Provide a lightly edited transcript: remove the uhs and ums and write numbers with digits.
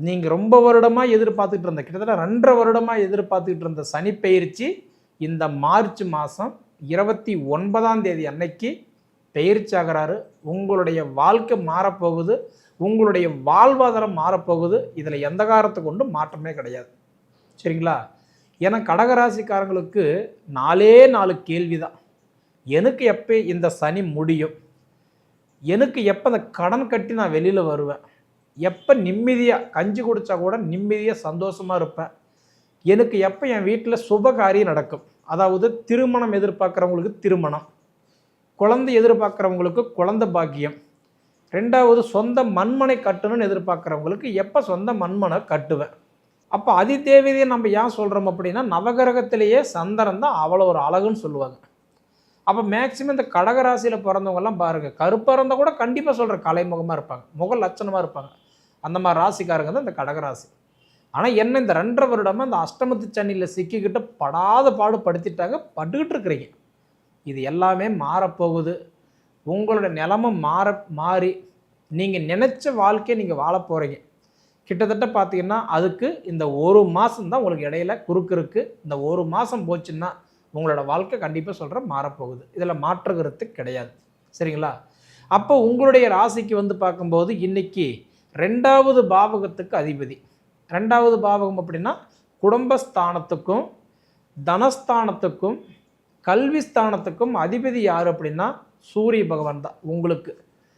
நீங்கள் ரொம்ப வருடமாக எதிர்பார்த்துட்டு இருந்த கிட்டத்தட்ட 2.5 வருடமாக எதிர்பார்த்துட்டு இருந்த சனி பெயர்ச்சி இந்த மார்ச் மாதம் 29ஆம் தேதி அன்னைக்கு பெயர்ச்சி ஆகிறாரு. உங்களுடைய வாழ்க்கை மாறப்போகுது, உங்களுடைய வாழ்வாதாரம் மாறப்போகுது. இதில் எந்த காரணத்தை கொண்டு மாற்றமே கிடையாது. சரிங்களா? ஏன்னா கடகராசிக்காரங்களுக்கு 4 கேள்வி தான். எனக்கு எப்போ இந்த சனி முடியும், எனக்கு எப்போ அந்த கடன் கட்டி நான் வெளியில் வருவேன், எப்போ நிம்மதியாக கஞ்சி குடித்தா கூட நிம்மதியாக சந்தோஷமாக இருப்பேன், எனக்கு எப்போ என் வீட்டில் சுபகாரியம் நடக்கும், அதாவது திருமணம் எதிர்பார்க்குறவங்களுக்கு திருமணம், குழந்தை எதிர்பார்க்குறவங்களுக்கு குழந்தை பாக்கியம், 2வது சொந்த மண்மனை கட்டணும்னு எதிர்பார்க்குறவங்களுக்கு எப்போ சொந்த மண்மனை கட்டுவேன். அப்போ அதி தேவையை நம்ம ஏன் சொல்கிறோம் அப்படின்னா, நவகிரகத்திலேயே சந்திரன் தான் அவ்வளோ ஒரு அழகுன்னு சொல்லுவாங்க. அப்போ மேக்சிமம் இந்த கடகராசியில் பிறந்தவங்கெல்லாம் பாருங்கள், கருப்பாக இருந்தால் கூட கண்டிப்பாக சொல்கிற கலைமுகமாக இருப்பாங்க, முக லட்சணமாக இருப்பாங்க. அந்த மாதிரி ராசிக்காரங்க தான் இந்த கடகராசி. ஆனால் என்ன இந்த 2.5 வருடமாக இந்த அஷ்டமத்து சனியில் சிக்கிக்கிட்டு படாத பாடு படுத்திட்டாங்க, பட்டுக்கிட்டு இருக்கிறீங்க. இது எல்லாமே மாறப்போகுது. உங்களோட நிலைமை மாறி நீங்கள் நினச்ச வாழ்க்கையை நீங்கள் வாழ போகிறீங்க. கிட்டத்தட்ட பார்த்தீங்கன்னா அதுக்கு இந்த 1 மாதம் தான் உங்களுக்கு இடையில குறுக்கு இருக்குது. இந்த 1 மாதம் போச்சுன்னா உங்களோட வாழ்க்கை கண்டிப்பாக சொல்கிறேன் மாறப்போகுது. இதில் மாற்றுகிறது கிடையாது. சரிங்களா? அப்போ உங்களுடைய ராசிக்கு வந்து பார்க்கும்போது இன்றைக்கி 2வது பாவகத்துக்கு அதிபதி. 2வது பாவகம் அப்படின்னா குடும்பஸ்தானத்துக்கும் தனஸ்தானத்துக்கும் கல்வி ஸ்தானத்துக்கும் அதிபதி யார் அப்படின்னா சூரிய பகவான் தான் உங்களுக்கு.